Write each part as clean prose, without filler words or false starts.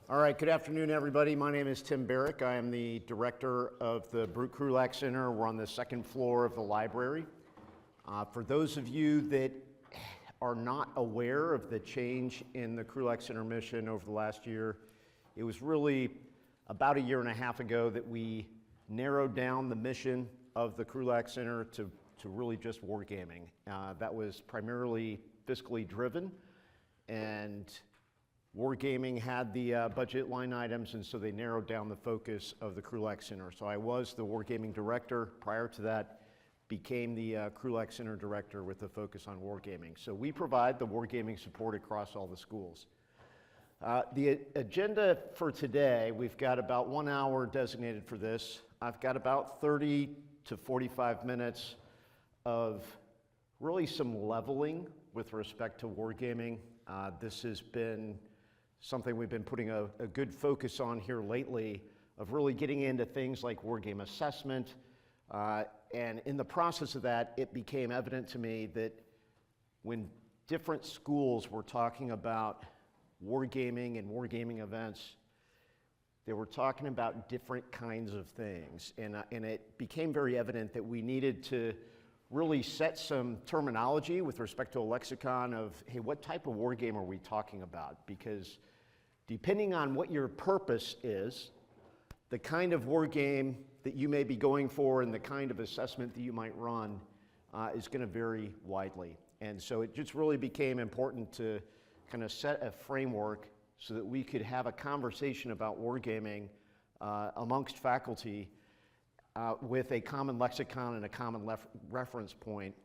All right, good afternoon, everybody. My name is Tim Barrick. I am the director of the Brute Krulak Center. We're on the second floor of the library. For those of you that are not aware of the change in the Krulak Center mission over the last year, it was really about a year and a half ago that we narrowed down the mission of the Krulak Center to really just wargaming. That was primarily fiscally driven, and Wargaming had the budget line items, and so they narrowed down the focus of the Krulak Center. So I was the Wargaming director. Prior to that, became the Krulak Center director with a focus on wargaming. So we provide the wargaming support across all the schools. The agenda for today, we've got about 1 hour designated for this. I've got about 30 to 45 minutes of really some leveling with respect to wargaming. This has been something we've been putting a good focus on here lately, of really getting into things like wargame assessment. And in the process of that, it became evident to me that when different schools were talking about wargaming and wargaming events, they were talking about different kinds of things. And it became very evident that we needed to really set some terminology with respect to a lexicon of, hey, what type of war game are we talking about? Because depending on what your purpose is, the kind of war game that you may be going for and the kind of assessment that you might run is going to vary widely. And so it just really became important to kind of set a framework so that we could have a conversation about wargaming amongst faculty with a common lexicon and a common reference point,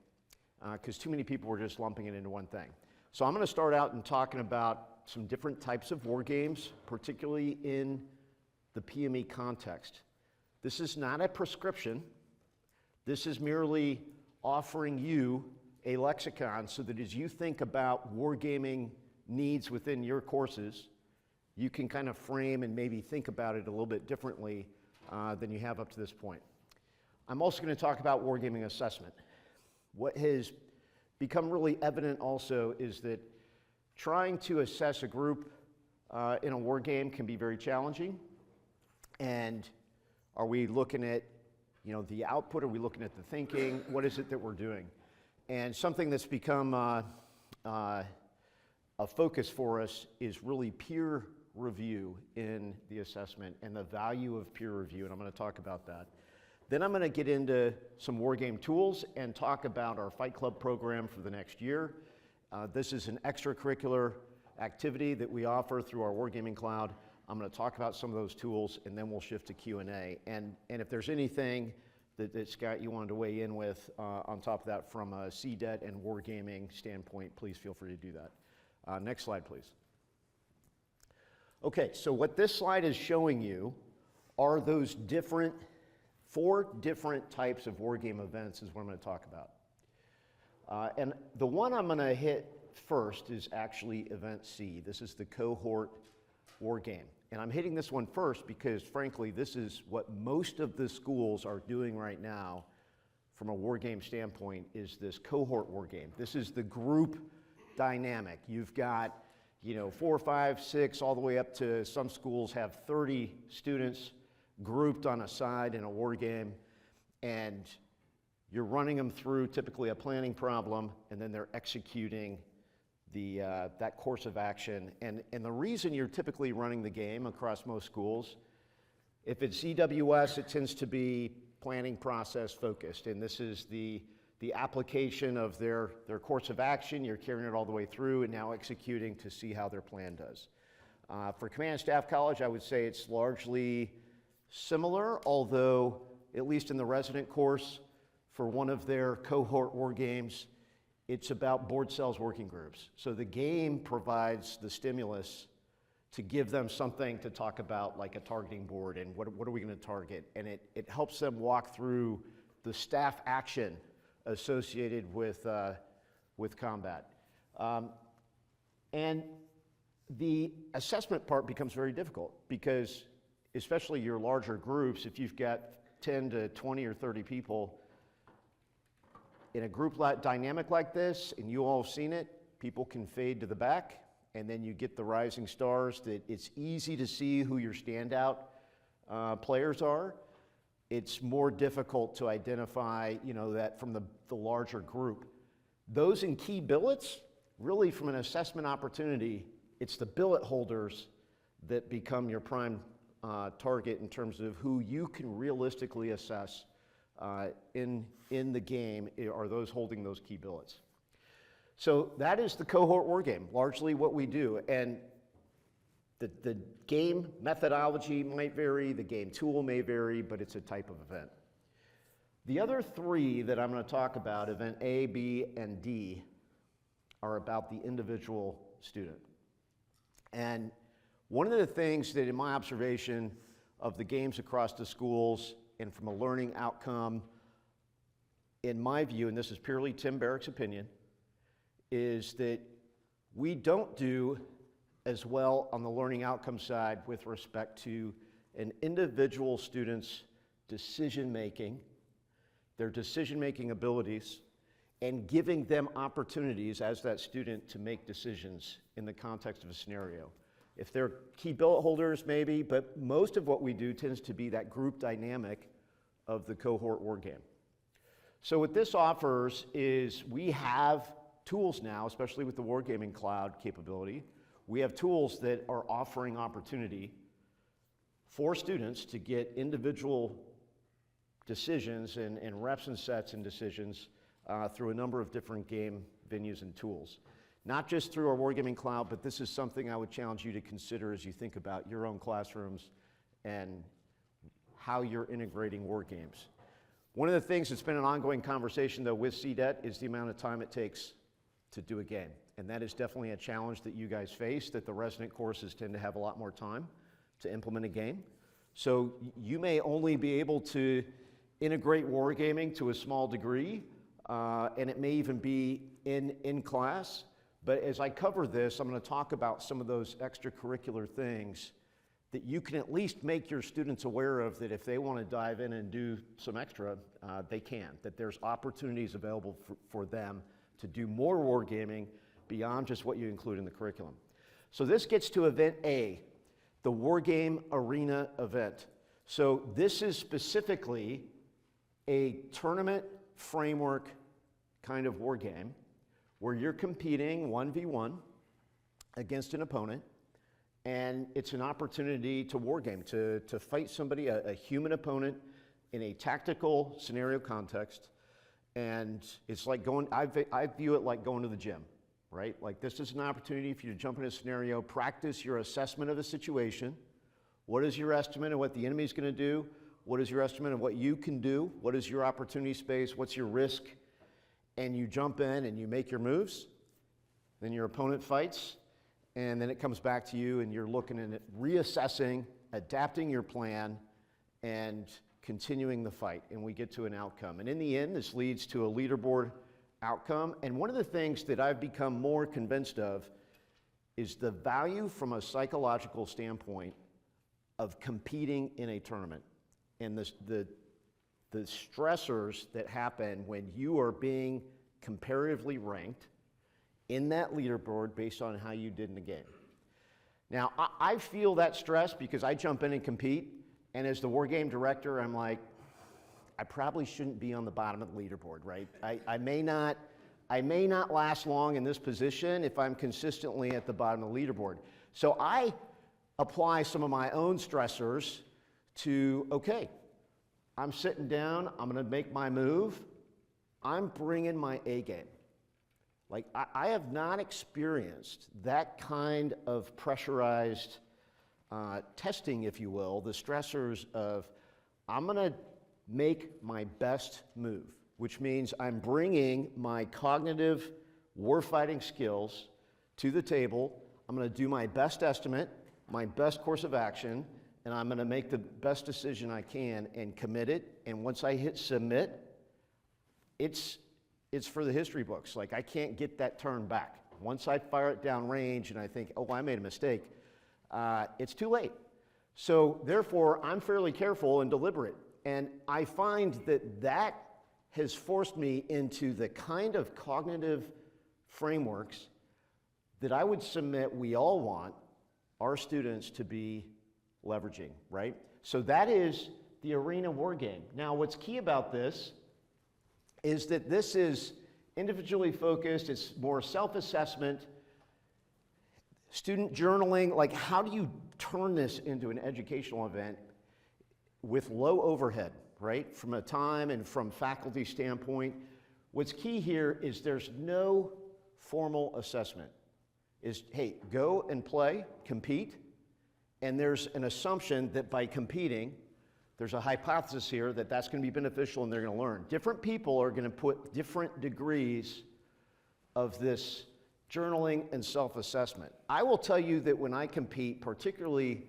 because too many people were just lumping it into one thing. So I'm going to start out and talking about some different types of war games, particularly in the PME context. This is not a prescription. This is merely offering you a lexicon so that as you think about wargaming needs within your courses, you can kind of frame and maybe think about it a little bit differently than you have up to this point. I'm also going to talk about wargaming assessment. What has become really evident also is that trying to assess a group in a war game can be very challenging. And are we looking at, the output? Are we looking at the thinking? What is it that we're doing? And something that's become a focus for us is really peer review in the assessment and the value of peer review, and I'm going to talk about that. Then I'm going to get into some wargame tools and talk about our Fight Club program for the next year. This is an extracurricular activity that we offer through our Wargaming Cloud. I'm going to talk about some of those tools, and then we'll shift to Q&A. And if there's anything that Scott, you wanted to weigh in with on top of that from a CDET and wargaming standpoint, please feel free to do that. Next slide, please. Okay, so what this slide is showing you are those four different types of wargame events is what I'm going to talk about. And the one I'm going to hit first is actually Event C. This is the cohort war game. And I'm hitting this one first because, frankly, this is what most of the schools are doing right now from a war game standpoint, is this cohort war game. This is the group dynamic. You've got 4, 5, 6, all the way up to some schools have 30 students grouped on a side in a war game, and you're running them through typically a planning problem, and then they're executing that course of action. And the reason you're typically running the game across most schools, if it's EWS, it tends to be planning process focused, and this is the application of their course of action. You're carrying it all the way through and now executing to see how their plan does. For Command and Staff College, I would say it's largely similar, although at least in the resident course, for one of their cohort war games, it's about board cells working groups. So the game provides the stimulus to give them something to talk about, like a targeting board and what are we going to target. And it helps them walk through the staff action associated with combat. And the assessment part becomes very difficult because, especially your larger groups, if you've got 10 to 20 or 30 people, in a group dynamic like this, and you all have seen it, people can fade to the back, and then you get the rising stars that it's easy to see who your standout players are. It's more difficult to identify, that from the larger group. Those in key billets, really from an assessment opportunity, it's the billet holders that become your prime target in terms of who you can realistically assess in the game are those holding those key billets. So that is the cohort war game, largely what we do. And the game methodology might vary, the game tool may vary, but it's a type of event. The other three that I'm going to talk about, event A, B, and D, are about the individual student. And one of the things that in my observation of the games across the schools and from a learning outcome, in my view, and this is purely Tim Barrick's opinion, is that we don't do as well on the learning outcome side with respect to an individual student's decision-making, their decision-making abilities, and giving them opportunities as that student to make decisions in the context of a scenario. If they're key billet holders, maybe, but most of what we do tends to be that group dynamic of the cohort war game. So what this offers is we have tools now, especially with the Wargaming Cloud capability, we have tools that are offering opportunity for students to get individual decisions and reps and sets and decisions through a number of different game venues and tools. Not just through our Wargaming Cloud, but this is something I would challenge you to consider as you think about your own classrooms and how you're integrating war games. One of the things that's been an ongoing conversation, though, with CDET is the amount of time it takes to do a game. And that is definitely a challenge that you guys face, that the resident courses tend to have a lot more time to implement a game. So you may only be able to integrate wargaming to a small degree, and it may even be in class. But as I cover this, I'm going to talk about some of those extracurricular things that you can at least make your students aware of, that if they want to dive in and do some extra, they can, that there's opportunities available for them to do more wargaming beyond just what you include in the curriculum. So this gets to event A, the Wargame Arena event. So this is specifically a tournament framework kind of war game where you're competing 1v1 against an opponent, and it's an opportunity to wargame, to fight somebody, a human opponent in a tactical scenario context. And it's like I view it like going to the gym, right? Like this is an opportunity for you to jump in a scenario, practice your assessment of the situation. What is your estimate of what the enemy's going to do? What is your estimate of what you can do? What is your opportunity space? What's your risk? And you jump in and you make your moves. Then your opponent fights, and then it comes back to you, and you're looking at it, reassessing, adapting your plan, and continuing the fight, and we get to an outcome. And in the end, this leads to a leaderboard outcome. And one of the things that I've become more convinced of is the value from a psychological standpoint of competing in a tournament, and the stressors that happen when you are being comparatively ranked in that leaderboard based on how you did in the game. Now, I feel that stress because I jump in and compete, and as the war game director, I'm like, I probably shouldn't be on the bottom of the leaderboard, right? I may not last long in this position if I'm consistently at the bottom of the leaderboard. So I apply some of my own stressors to, okay, I'm sitting down, I'm gonna make my move, I'm bringing my A game. Like, I have not experienced that kind of pressurized testing, if you will, the stressors of, I'm gonna make my best move, which means I'm bringing my cognitive warfighting skills to the table. I'm gonna do my best estimate, my best course of action, and I'm gonna make the best decision I can and commit it. And once I hit submit, it's for the history books. Like, I can't get that turn back. Once I fire it down range and I think, oh, I made a mistake, it's too late. So therefore, I'm fairly careful and deliberate. And I find that has forced me into the kind of cognitive frameworks that I would submit we all want our students to be leveraging, right? So that is the arena war game. Now, what's key about this is that this is individually focused, it's more self-assessment, student journaling, like how do you turn this into an educational event with low overhead, right? From a time and from faculty standpoint. What's key here is there's no formal assessment. Is, hey, go and play, compete, and there's an assumption that by competing, there's a hypothesis here that that's going to be beneficial and they're going to learn. Different people are going to put different degrees of this journaling and self-assessment. I will tell you that when I compete, particularly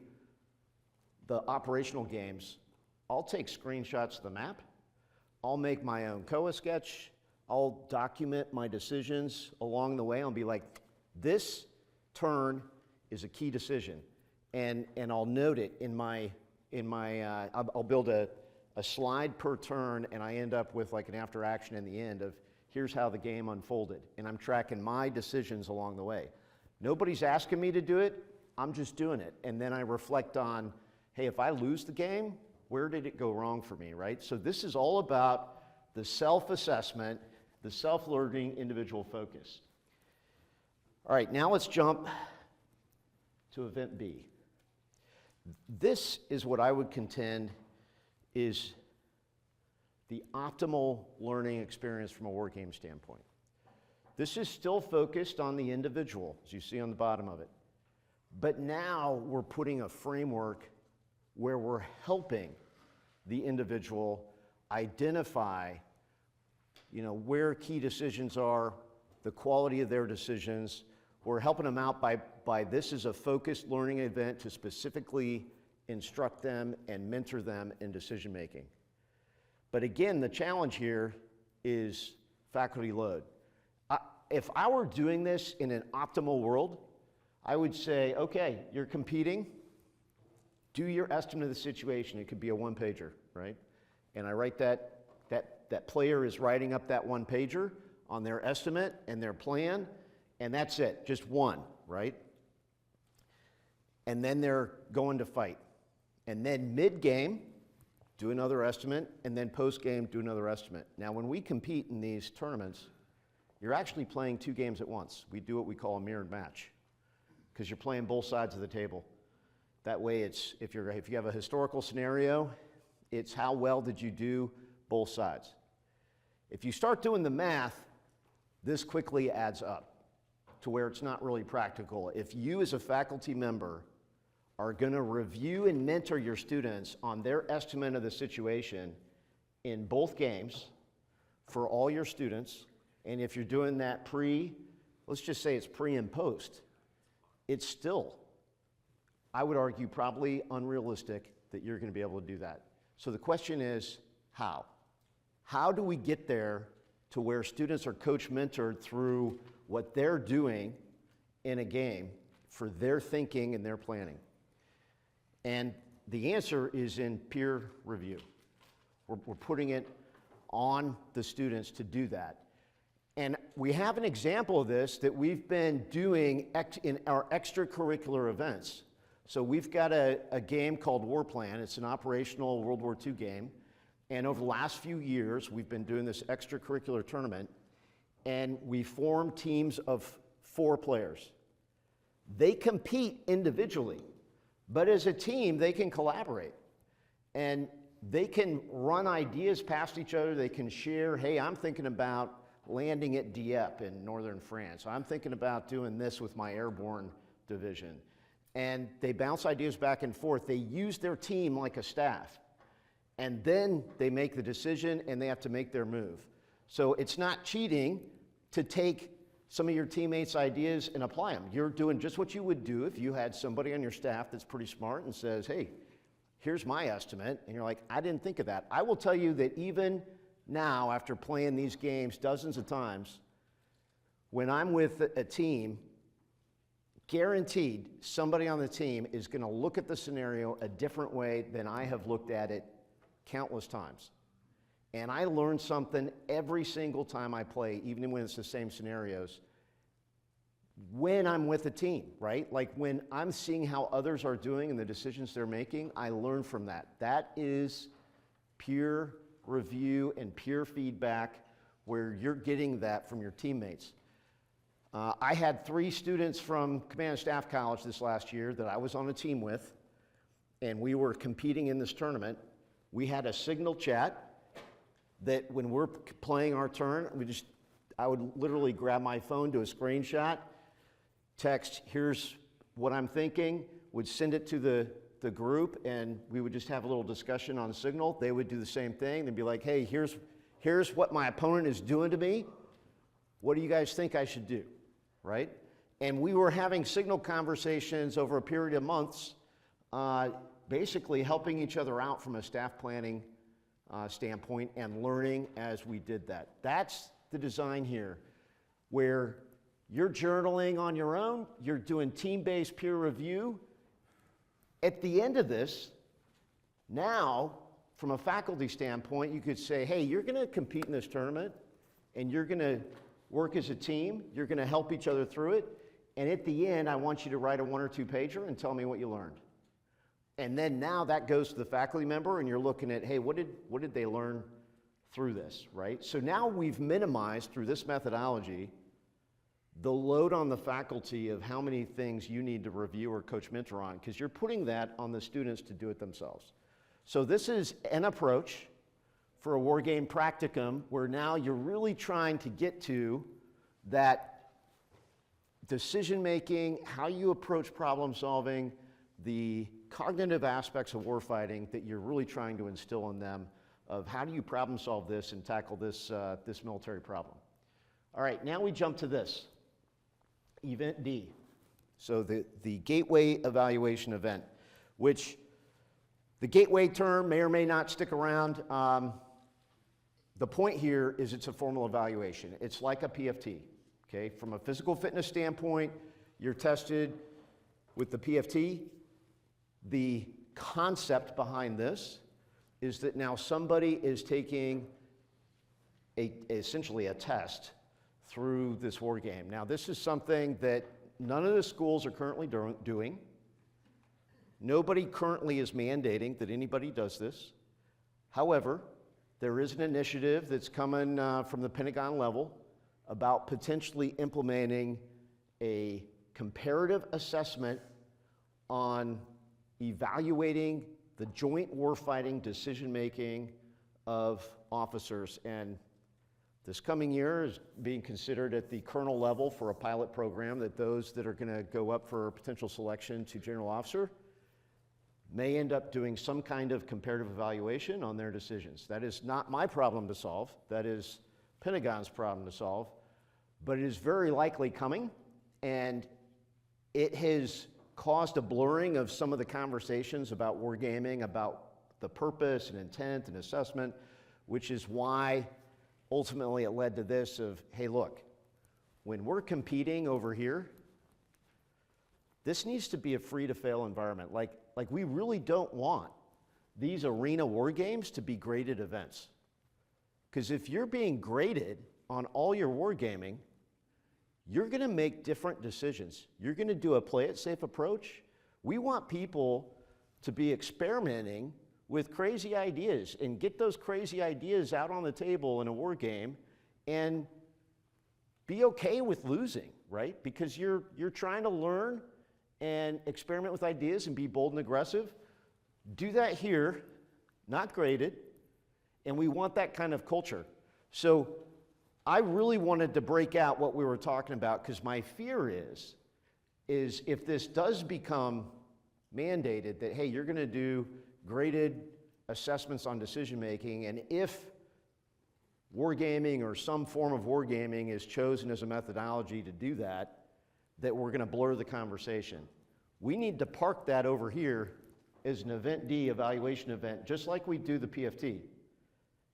the operational games, I'll take screenshots of the map, I'll make my own COA sketch, I'll document my decisions along the way, I'll be like, this turn is a key decision, and I'll note it in my I'll build a slide per turn, and I end up with like an after action in the end of here's how the game unfolded, and I'm tracking my decisions along the way. Nobody's asking me to do it, I'm just doing it, and then I reflect on, hey, if I lose the game, where did it go wrong for me, right? So this is all about the self-assessment, the self-learning, individual focus. All right, now let's jump to event B. This is what I would contend is the optimal learning experience from a war game standpoint. This is still focused on the individual, as you see on the bottom of it. But now we're putting a framework where we're helping the individual identify, where key decisions are, the quality of their decisions. We're helping them out by this is a focused learning event to specifically instruct them and mentor them in decision making. But again, the challenge here is faculty load. If I were doing this in an optimal world, I would say, okay, you're competing, do your estimate of the situation. It could be a one-pager, right? And I write that player is writing up that one-pager on their estimate and their plan, and that's it, just one, right? And then they're going to fight. And then mid-game, do another estimate, and then post-game, do another estimate. Now, when we compete in these tournaments, you're actually playing two games at once. We do what we call a mirrored match, because you're playing both sides of the table. That way, it's if you have a historical scenario, it's how well did you do both sides. If you start doing the math, this quickly adds up to where it's not really practical. If you as a faculty member are going to review and mentor your students on their estimate of the situation in both games for all your students, and if you're doing that let's just say it's pre and post, it's still, I would argue, probably unrealistic that you're going to be able to do that. So the question is, how? How do we get there to where students are coach mentored through what they're doing in a game for their thinking and their planning? And the answer is in peer review. We're putting it on the students to do that. And we have an example of this that we've been doing in our extracurricular events. So we've got a game called War Plan. It's an operational World War II game. And over the last few years, we've been doing this extracurricular tournament, and we form teams of 4 players. They compete individually, but as a team, they can collaborate. And they can run ideas past each other. They can share, hey, I'm thinking about landing at Dieppe in northern France. I'm thinking about doing this with my airborne division. And they bounce ideas back and forth. They use their team like a staff. And then they make the decision and they have to make their move. So it's not cheating to take some of your teammates' ideas and apply them. You're doing just what you would do if you had somebody on your staff that's pretty smart and says, hey, here's my estimate. And you're like, I didn't think of that. I will tell you that even now, after playing these games dozens of times, when I'm with a team, guaranteed somebody on the team is going to look at the scenario a different way than I have looked at it countless times. And I learn something every single time I play, even when it's the same scenarios. when I'm with a team, right? Like when I'm seeing how others are doing and the decisions they're making, I learn from that. That is peer review and peer feedback where you're getting that from your teammates. I had 3 students from Command and Staff College this last year that I was on a team with, and we were competing in this tournament. We had a signal chat that when we're playing our turn, I would literally grab my phone, do a screenshot, text, here's what I'm thinking, would send it to the group, and we would just have a little discussion on Signal. They would do the same thing. They'd be like, hey, here's what my opponent is doing to me. What do you guys think I should do, right? And we were having Signal conversations over a period of months, basically helping each other out from a staff planning standpoint and learning as we did that. That's the design here, where you're journaling on your own, you're doing team-based peer review. At the end of this, now, from a faculty standpoint, you could say, hey, you're gonna compete in this tournament, and you're gonna work as a team, you're gonna help each other through it, and at the end, I want you to write a 1 or 2 pager and tell me what you learned. And then now that goes to the faculty member, and you're looking at, hey, what did they learn through this, right? So now we've minimized, through this methodology, the load on the faculty of how many things you need to review or coach mentor on, because you're putting that on the students to do it themselves. So this is an approach for a wargame practicum where now you're really trying to get to that decision making, how you approach problem solving, the cognitive aspects of warfighting that you're really trying to instill in them of how do you problem solve this and tackle this, this military problem. All right, now we jump to this. Event D, so the gateway evaluation event, which the gateway term may or may not stick around. The point here is it's a formal evaluation. It's like a PFT, okay? From a physical fitness standpoint, you're tested with the PFT. The concept behind this is that now somebody is taking essentially a test through this war game. Now, this is something that none of the schools are currently doing. Nobody currently is mandating that anybody does this. However, there is an initiative that's coming from the Pentagon level about potentially implementing a comparative assessment on evaluating the joint warfighting decision-making of officers. And this coming year is being considered at the colonel level for a pilot program that those that are going to go up for potential selection to general officer may end up doing some kind of comparative evaluation on their decisions. That is not my problem to solve. That is Pentagon's problem to solve. But it is very likely coming, and it has caused a blurring of some of the conversations about wargaming, about the purpose and intent and assessment, which is why ultimately it led to this of, hey, look, when we're competing over here, this needs to be a free-to-fail environment. Like we really don't want these arena war games to be graded events. Because if you're being graded on all your wargaming, you're gonna make different decisions. You're gonna do a play it safe approach. We want people to be experimenting with crazy ideas and get those crazy ideas out on the table in a war game and be okay with losing, right? Because you're trying to learn and experiment with ideas and be bold and aggressive. Do that here, not graded, and we want that kind of culture. So I really wanted to break out what we were talking about, because my fear is if this does become mandated that, hey, you're gonna do graded assessments on decision making, and if wargaming or some form of wargaming is chosen as a methodology to do that, that we're gonna blur the conversation. We need to park that over here as an event D evaluation event, just like we do the PFT.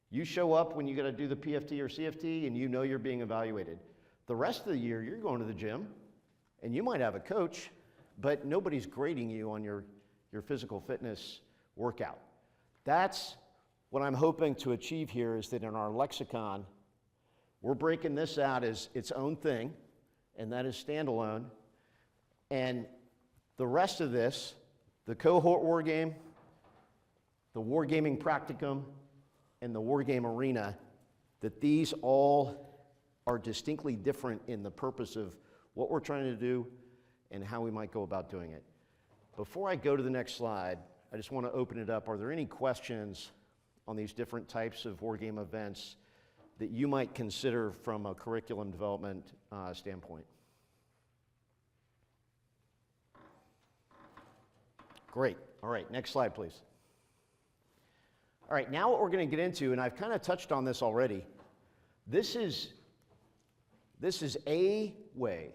You show up when you gotta do the PFT or CFT and you know you're being evaluated. The rest of the year, you're going to the gym and you might have a coach, but nobody's grading you on your physical fitness workout. That's what I'm hoping to achieve here, is that in our lexicon, we're breaking this out as its own thing, and that is standalone. And the rest of this, the cohort war game, the Wargaming Practicum, and the Wargame Arena, that these all are distinctly different in the purpose of what we're trying to do and how we might go about doing it. Before I go to the next slide, I just want to open it up. Are there any questions on these different types of wargame events that you might consider from a curriculum development standpoint? Great. All right, next slide, please. All right, now what we're going to get into, and I've kind of touched on this already, this is a way,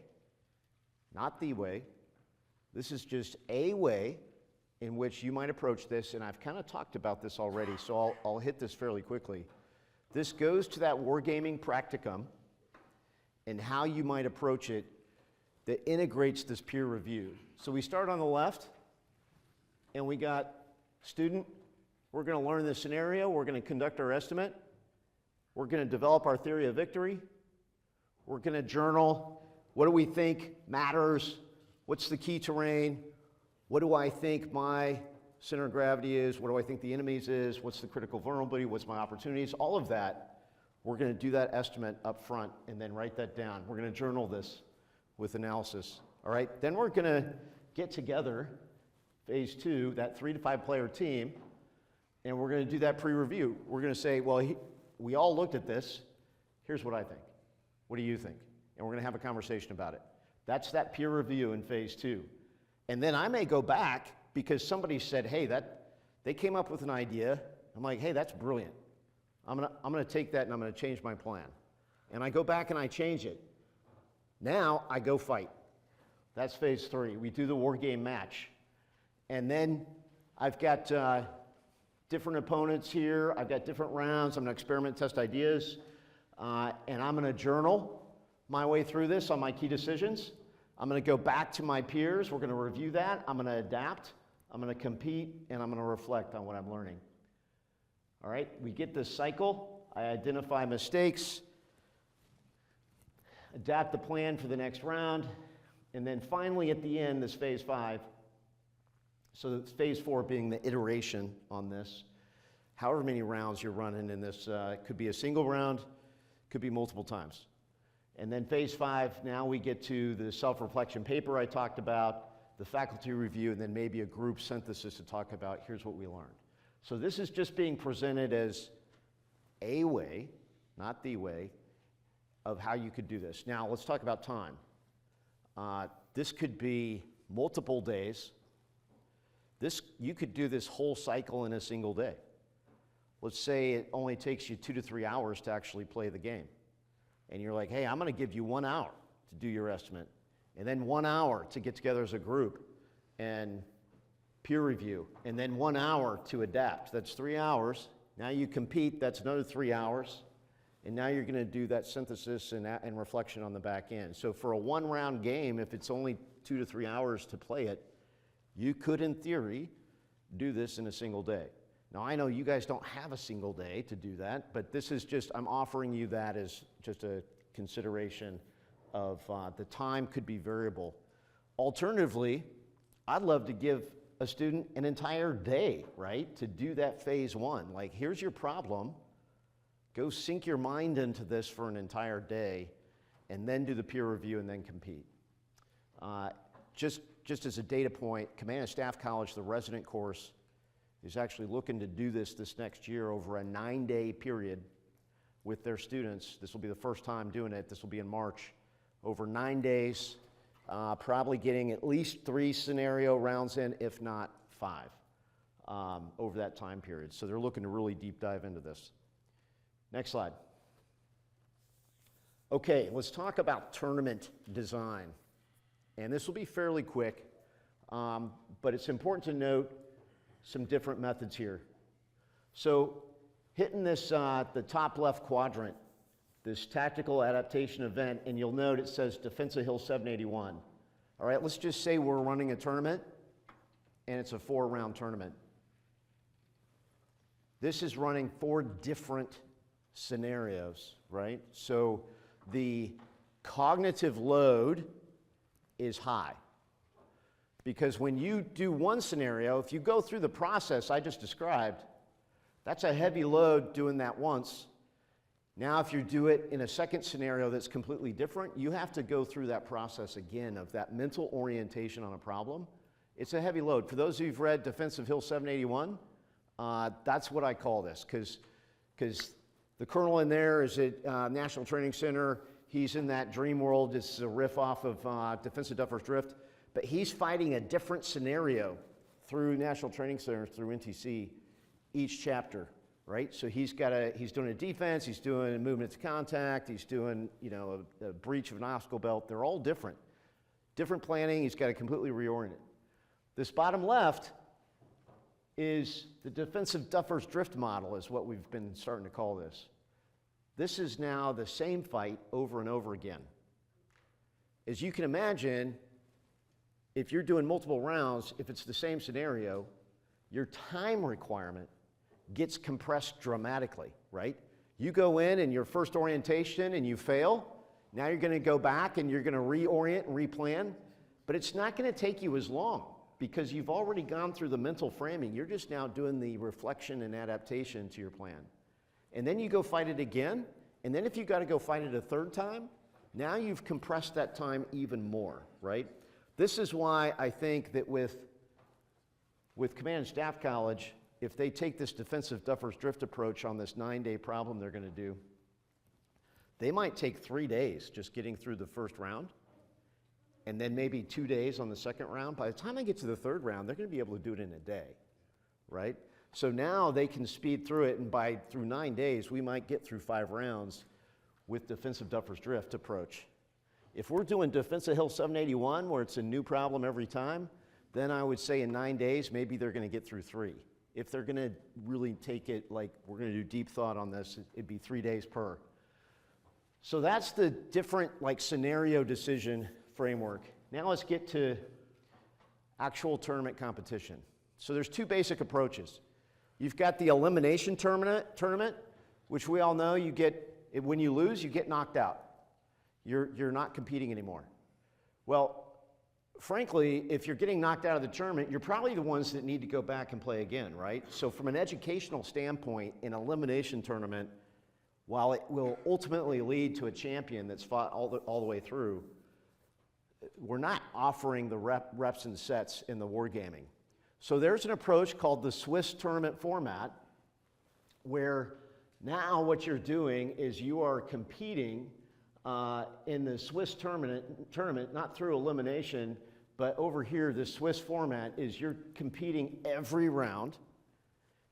not the way. This is just a way in which you might approach this, and I've kind of talked about this already, so I'll hit this fairly quickly. This goes to that Wargaming Practicum and how you might approach it that integrates this peer review. So we start on the left, and we got student, we're going to learn the scenario, we're going to conduct our estimate, we're going to develop our theory of victory, we're going to journal, what do we think matters, what's the key terrain, what do I think my center of gravity is, what do I think the enemy's is, what's the critical vulnerability, what's my opportunities, all of that, we're going to do that estimate up front and then write that down. We're going to journal this with analysis, all right? Then we're going to get together, phase 2, that 3 to 5 player team, and we're going to do that pre-review. We're going to say, well, we all looked at this, here's what I think. What do you think? And we're going to have a conversation about it. That's that peer review in phase 2. And then I may go back because somebody said, hey, they came up with an idea. I'm like, hey, that's brilliant. I'm gonna take that and I'm gonna change my plan. And I go back and I change it. Now I go fight. That's phase 3. We do the war game match. And then I've got different opponents here. I've got different rounds. I'm gonna experiment, test ideas. And I'm gonna journal my way through this on my key decisions. I'm going to go back to my peers. We're going to review that. I'm going to adapt. I'm going to compete, and I'm going to reflect on what I'm learning. All right, we get this cycle. I identify mistakes, adapt the plan for the next round, and then finally at the end, this phase 5. So it's phase 4 being the iteration on this. However many rounds you're running in this, could be a single round, could be multiple times. And then phase 5, now we get to the self-reflection paper I talked about, the faculty review, and then maybe a group synthesis to talk about here's what we learned. So this is just being presented as a way, not the way, of how you could do this. Now let's talk about time. This could be multiple days. You could do this whole cycle in a single day. Let's say it only takes you 2 to 3 hours to actually play the game. And you're like, hey, I'm going to give you 1 hour to do your estimate, and then 1 hour to get together as a group and peer review, and then 1 hour to adapt. That's 3 hours. Now you compete, that's another 3 hours, and now you're going to do that synthesis and reflection on the back end. So for a 1-round game, if it's only 2 to 3 hours to play it, you could, in theory, do this in a single day. Now, I know you guys don't have a single day to do that, but this is just, I'm offering you that as just a consideration of the time could be variable. Alternatively, I'd love to give a student an entire day, right, to do that phase 1. Like, here's your problem. Go sink your mind into this for an entire day, and then do the peer review and then compete. Just as a data point, Command and Staff College, the resident course, is actually looking to do this next year over a 9-day period with their students. This will be the first time doing it. This will be in March. Over 9 days, probably getting at least 3 scenario rounds in, if not 5, over that time period. So they're looking to really deep dive into this. Next slide. Okay, let's talk about tournament design. And this will be fairly quick, but it's important to note some different methods here. So hitting this, the top left quadrant, this tactical adaptation event, and you'll note it says Defensive Hill 781. All right, let's just say we're running a tournament, and it's a 4-round tournament. This is running 4 different scenarios, right? So the cognitive load is high. Because when you do one scenario, if you go through the process I just described, that's a heavy load doing that once. Now, if you do it in a second scenario that's completely different, you have to go through that process again of that mental orientation on a problem. It's a heavy load. For those of you who've read Defensive Hill 781, that's what I call this, because the colonel in there is at National Training Center. He's in that dream world. This is a riff off of Defensive Duffer's Drift. But he's fighting a different scenario through National Training Center, through NTC, each chapter, right? So he's doing a defense, he's doing a movement to contact, he's doing, a breach of an obstacle belt. They're all different. Different planning, he's got to completely reorient it. This bottom left is the Defensive Duffer's Drift model, is what we've been starting to call this. This is now the same fight over and over again. As you can imagine, if you're doing multiple rounds, if it's the same scenario, your time requirement gets compressed dramatically, right? You go in and your first orientation and you fail. Now you're going to go back and you're going to reorient and replan, but it's not going to take you as long because you've already gone through the mental framing. You're just now doing the reflection and adaptation to your plan. And then you go fight it again, and then if you got to go fight it a third time, now you've compressed that time even more, right? This is why I think that with Command and Staff College, if they take this Defensive Duffer's Drift approach on this 9-day problem they're going to do, they might take 3 days just getting through the first round, and then maybe 2 days on the second round. By the time they get to the third round, they're going to be able to do it in a day, right? So now they can speed through it, and through 9 days, we might get through 5 rounds with Defensive Duffer's Drift approach. If we're doing Defensive Hill 781, where it's a new problem every time, then I would say in 9 days, maybe they're going to get through 3. If they're going to really take it like we're going to do deep thought on this, it'd be 3 days per. So that's the different scenario decision framework. Now let's get to actual tournament competition. So there's 2 basic approaches. You've got the elimination tournament, which we all know when you lose, you get knocked out. You're not competing anymore. Well, frankly, if you're getting knocked out of the tournament, you're probably the ones that need to go back and play again, right? So from an educational standpoint, an elimination tournament, while it will ultimately lead to a champion that's fought all the way through, we're not offering the reps and sets in the wargaming. So there's an approach called the Swiss tournament format, where now what you're doing is you are competing in the Swiss tournament, not through elimination, but over here, the Swiss format is you're competing every round.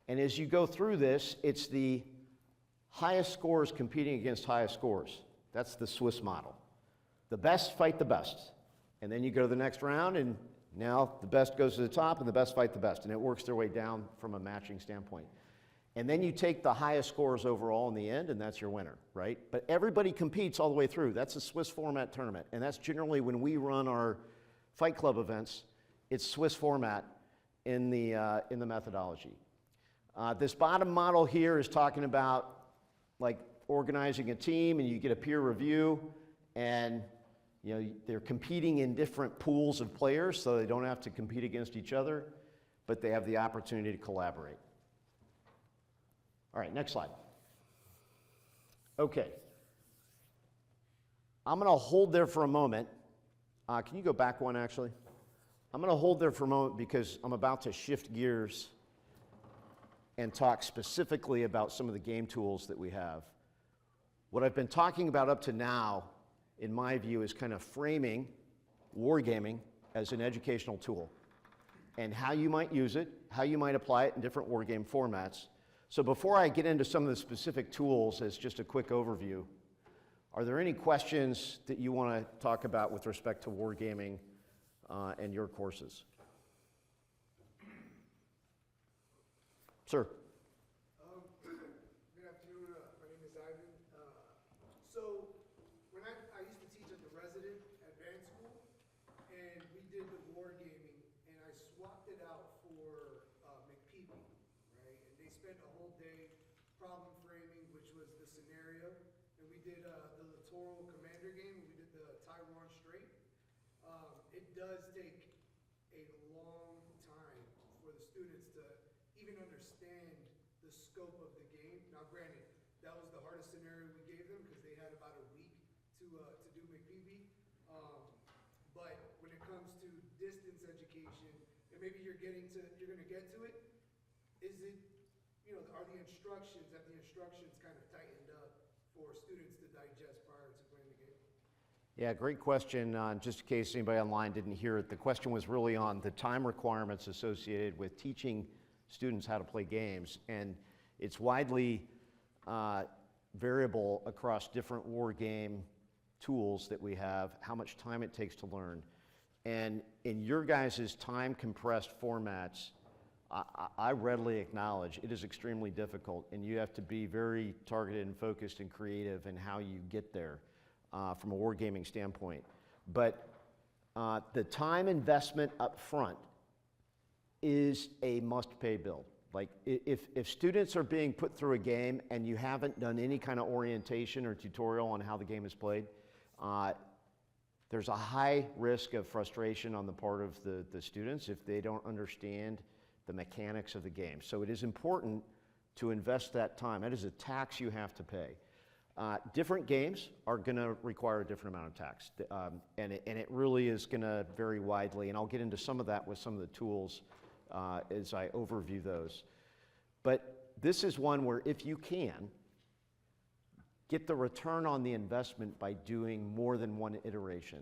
And as you go through this, it's the highest scores competing against highest scores. That's the Swiss model. The best fight the best. And then you go to the next round, and now the best goes to the top, and the best fight the best. And it works their way down from a matching standpoint. And then you take the highest scores overall in the end, and that's your winner, right? But everybody competes all the way through. That's a Swiss format tournament. And that's generally when we run our Fight Club events, it's Swiss format in the methodology. This bottom model here is talking about organizing a team, and you get a peer review, and they're competing in different pools of players, so they don't have to compete against each other, but they have the opportunity to collaborate. All right, next slide. Okay. I'm going to hold there for a moment. Can you go back one, actually? I'm going to hold there for a moment because I'm about to shift gears and talk specifically about some of the game tools that we have. What I've been talking about up to now, in my view, is kind of framing wargaming as an educational tool and how you might use it, how you might apply it in different wargame formats. So before I get into some of the specific tools as just a quick overview, are there any questions that you want to talk about with respect to wargaming and your courses? Sir. Good afternoon. My name is Ivan. So when I used to teach at the resident advanced school, and we did the wargaming, and I swapped it out for McPeepee, right? And they spent a whole day problem framing, which was the scenario. And we did the Littoral Commander game. We did does take a long time for the students to even understand the scope of the game. Now, granted, that was the hardest scenario we gave them because they had about a week to do McPeebee. But when it comes to distance education, and maybe you're going to get to it, is it, have the instructions kind of tightened up for students to digest prior to playing the game? Yeah, great question. Just in case anybody online didn't hear it, the question was really on the time requirements associated with teaching students how to play games. And it's widely variable across different war game tools that we have, how much time it takes to learn. And in your guys' time compressed formats, I readily acknowledge it is extremely difficult, and you have to be very targeted and focused and creative in how you get there from a wargaming standpoint. But the time investment up front is a must-pay bill. Like if students are being put through a game and you haven't done any kind of orientation or tutorial on how the game is played, there's a high risk of frustration on the part of the students if they don't understand the mechanics of the game. So it is important to invest that time. That is a tax you have to pay. Different games are going to require a different amount of tax, and it really is going to vary widely, and I'll get into some of that with some of the tools as I overview those. But this is one where if you can, get the return on the investment by doing more than one iteration.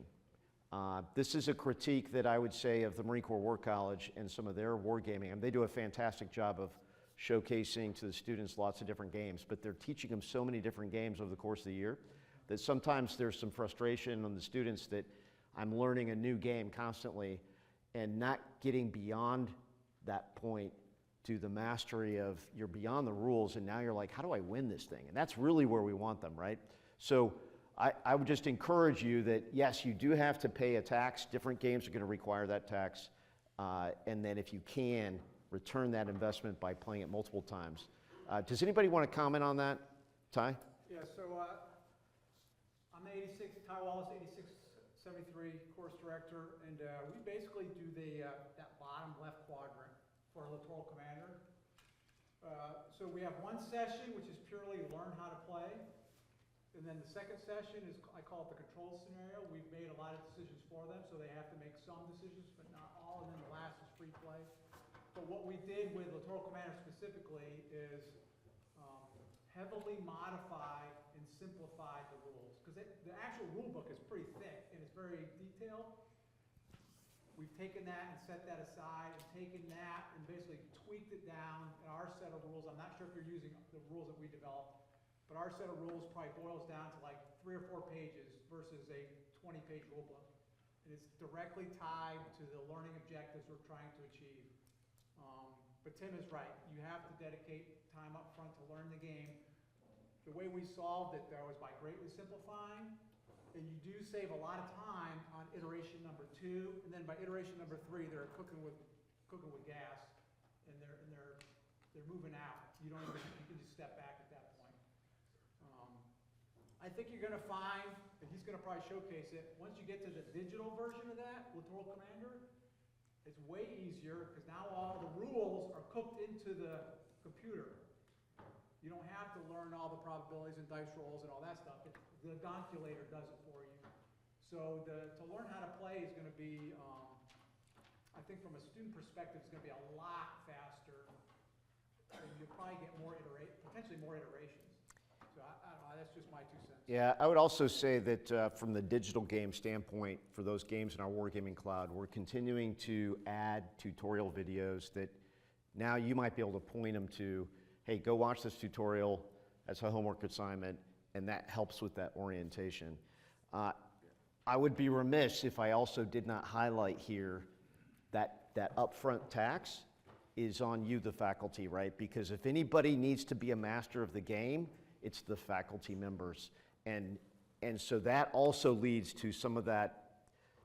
This is a critique that I would say of the Marine Corps War College and some of their wargaming. And they do a fantastic job of showcasing to the students lots of different games, but they're teaching them so many different games over the course of the year that sometimes there's some frustration on the students that I'm learning a new game constantly and not getting beyond that point to the mastery of you're beyond the rules and now you're like, how do I win this thing? And that's really where we want them, right? So I would just encourage you that, yes, you do have to pay a tax. Different games are going to require that tax. And then if you can, return that investment by playing it multiple times. Does anybody want to comment on that? Ty? Yeah, so I'm the 86, Ty Wallace, 8673 course director, and we basically do that bottom left quadrant for a littoral commander. So we have one session, which is purely learn how to play. And then the second session is, I call it the control scenario. We've made a lot of decisions for them, so they have to make some decisions, but not all. And then the last is free play. But what we did with Littoral Commander specifically is heavily modify and simplify the rules. Because the actual rule book is pretty thick and it's very detailed. We've taken that and set that aside and taken that and basically tweaked it down in our set of rules. I'm not sure if you're using the rules that we developed, but our set of rules probably boils down to like 3 or 4 pages versus a 20-page rule book. And it's directly tied to the learning objectives we're trying to achieve. But Tim is right. You have to dedicate time up front to learn the game. The way we solved it, though, is by greatly simplifying. And you do save a lot of time on iteration number 2, and then by iteration number 3, they're cooking with gas, and they're moving out. You can just step back at that point. I think you're going to find, and he's going to probably showcase it, once you get to the digital version of that, Littoral Commander, it's way easier because now all the rules are cooked into the computer. You don't have to learn all the probabilities and dice rolls and all that stuff. The calculator does it for you. So to learn how to play is going to be, I think from a student perspective, it's going to be a lot faster. And you'll probably get potentially more iterations. So I don't know, that's just my 2 cents. Yeah, I would also say that from the digital game standpoint, for those games in our Wargaming Cloud, we're continuing to add tutorial videos that now you might be able to point them to, hey, go watch this tutorial as a homework assignment, and that helps with that orientation. I would be remiss if I also did not highlight here that upfront tax is on you, the faculty, right? Because if anybody needs to be a master of the game, it's the faculty members. And so that also leads to some of that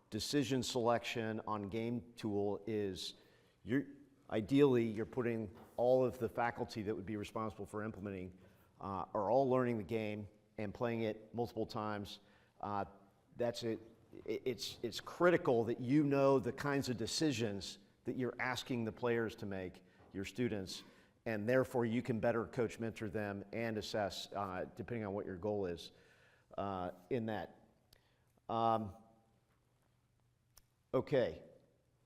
decision selection on game tool is ideally you're putting all of the faculty that would be responsible for implementing are all learning the game and playing it multiple times. That's it. it's critical that you know the kinds of decisions that you're asking the players to make, your students, and therefore you can better coach, mentor them, and assess, depending on what your goal is in that. Okay.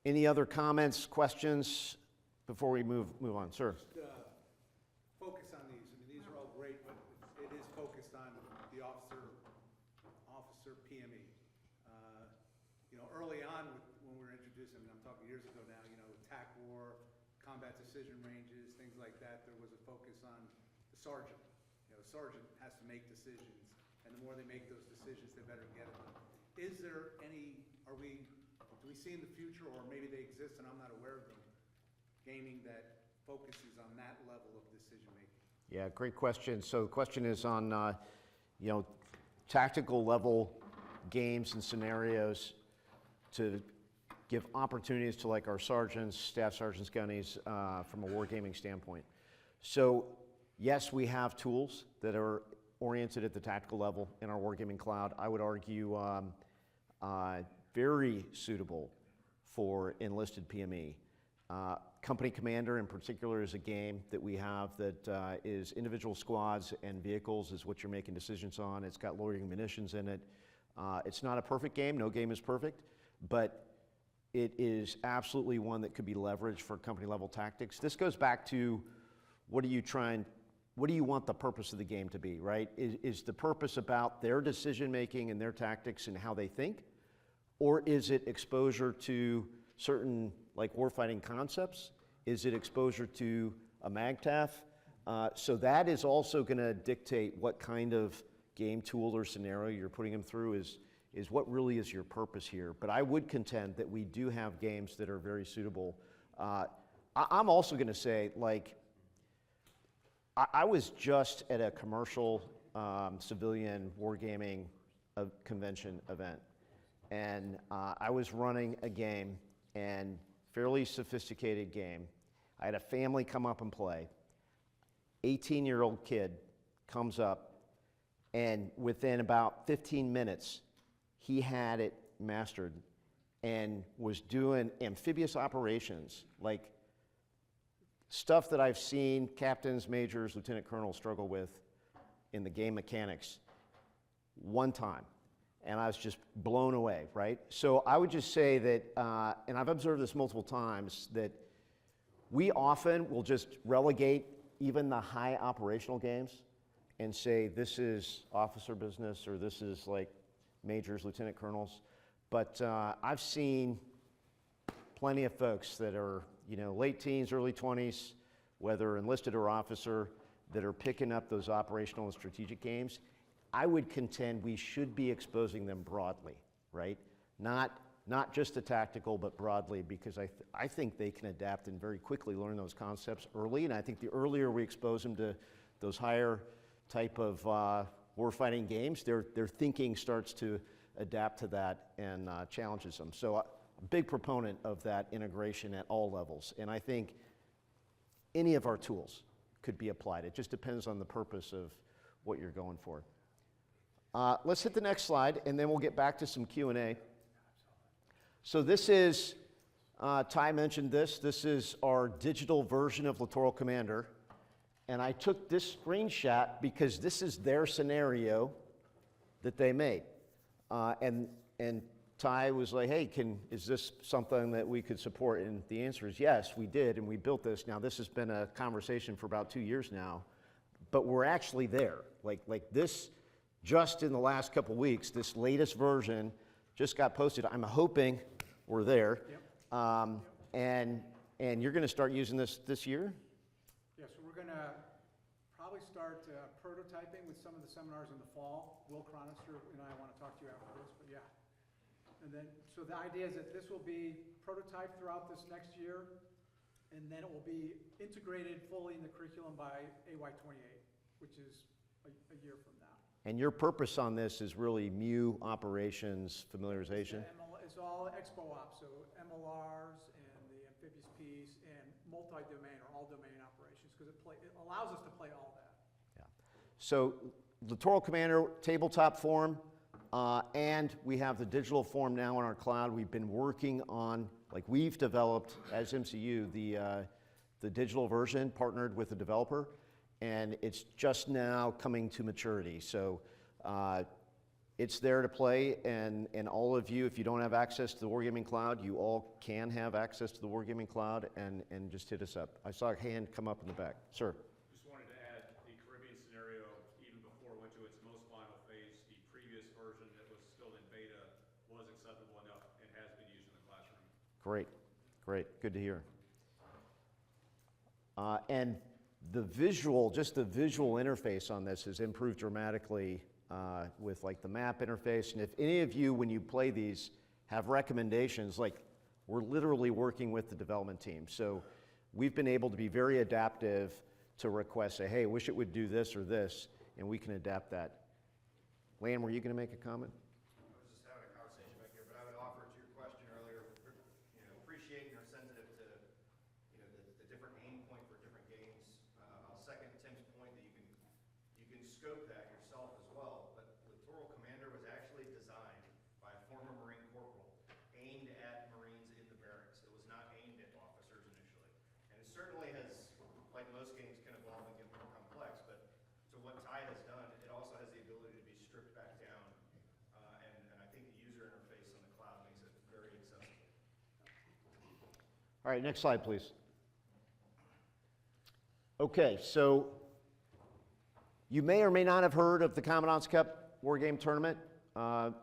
Any other comments, questions before we move on? Sir? Focus on these. I mean, these are all great, but it is focused on the officer PME. Early on when we were introducing, I'm talking years ago now, TAC war, combat decision ranges, things like that, there was a focus on the sergeant. The sergeant has to make decisions, and the more they make those decisions, they better get it. Is there any, do we see in the future, or maybe they exist and I'm not aware of them, gaming that focuses on that level of decision making? Yeah, great question. So the question is on, tactical level games and scenarios to give opportunities to like our sergeants, staff sergeants, gunnies, from a wargaming standpoint. So yes, we have tools that are oriented at the tactical level in our Wargaming Cloud. I would argue very suitable for enlisted PME. Company Commander in particular is a game that we have that is individual squads and vehicles is what you're making decisions on. It's got loitering munitions in it. It's not a perfect game, no game is perfect, but it is absolutely one that could be leveraged for company level tactics. This goes back to what do you want the purpose of the game to be, right? Is the purpose about their decision making and their tactics and how they think? Or is it exposure to certain like warfighting concepts? Is it exposure to a MAGTF? So that is also going to dictate what kind of game tool or scenario you're putting them through is what really is your purpose here. But I would contend that we do have games that are very suitable. I'm also going to say, like, I was just at a commercial civilian wargaming convention event, and I was running a game, and fairly sophisticated game. I had a family come up and play. 18-year-old kid comes up, and within about 15 minutes, he had it mastered and was doing amphibious operations, like stuff that I've seen captains, majors, lieutenant colonels struggle with in the game mechanics one time. And I was just blown away, right? So I would just say that, and I've observed this multiple times, that we often will just relegate even the high operational games and say this is officer business or this is like majors, lieutenant colonels. But I've seen plenty of folks that are, late teens, early 20s, whether enlisted or officer, that are picking up those operational and strategic games. I would contend we should be exposing them broadly, right? Not just the tactical, but broadly, because I think they can adapt and very quickly learn those concepts early. And I think the earlier we expose them to those higher type of warfighting games, their thinking starts to adapt to that and challenges them. So a big proponent of that integration at all levels. And I think any of our tools could be applied. It just depends on the purpose of what you're going for. Let's hit the next slide, and then we'll get back to some Q&A. So this is, Ty mentioned this is our digital version of Littoral Commander. And I took this screenshot because this is their scenario that they made. And Ty was like, hey, is this something that we could support? And the answer is yes, we did, and we built this. Now, this has been a conversation for about 2 years now, but we're actually there. Like this, just in the last couple weeks, this latest version just got posted. I'm hoping we're there. Yep. And you're going to start using this year? Yeah, so we're going to probably start prototyping with some of the seminars in the fall. Will Chronister and I want to talk to you after this, but yeah. And then, so the idea is that this will be prototyped throughout this next year, and then it will be integrated fully in the curriculum by AY28, which is a year from now. And your purpose on this is really MU operations familiarization? It's all Expo Ops, so MLRs and the amphibious piece and multi-domain or all domain operations, because it allows us to play all that. Yeah. So Littoral Commander tabletop form, And we have the digital form now in our cloud. We've been working on, like we've developed as MCU, the digital version, partnered with a developer, and it's just now coming to maturity. So it's there to play, and all of you, if you don't have access to the Wargaming Cloud, you all can have access to the Wargaming Cloud, and just hit us up. I saw a hand come up in the back. Sir. Just wanted to add the Caribbean scenario, even before it went to its most final phase, the previous version that was still in beta was acceptable enough and has been used in the classroom. Great, great, good to hear. And the visual, just the visual interface on this has improved dramatically with like the map interface. And if any of you, when you play these, have recommendations, like we're literally working with the development team. So we've been able to be very adaptive to requests, say, hey, wish it would do this or this, and we can adapt that. Lan, were you going to make a comment? I was just having a conversation back here, but I would offer to your question earlier, appreciating or sensitive to, the different aim point for different games. I'll second Tim's point that you can scope that yourself as well, but Littoral Commander was actually designed by a former Marine corporal, aimed at Marines in the barracks. It was not aimed at officers initially. And it certainly has, like most games, can evolve and get more complex, but to what Tide has done, it also has the ability to be stripped back down. And I think the user interface on the cloud makes it very accessible. All right, next slide, please. Okay, so you may or may not have heard of the Commandant's Cup Wargame Tournament.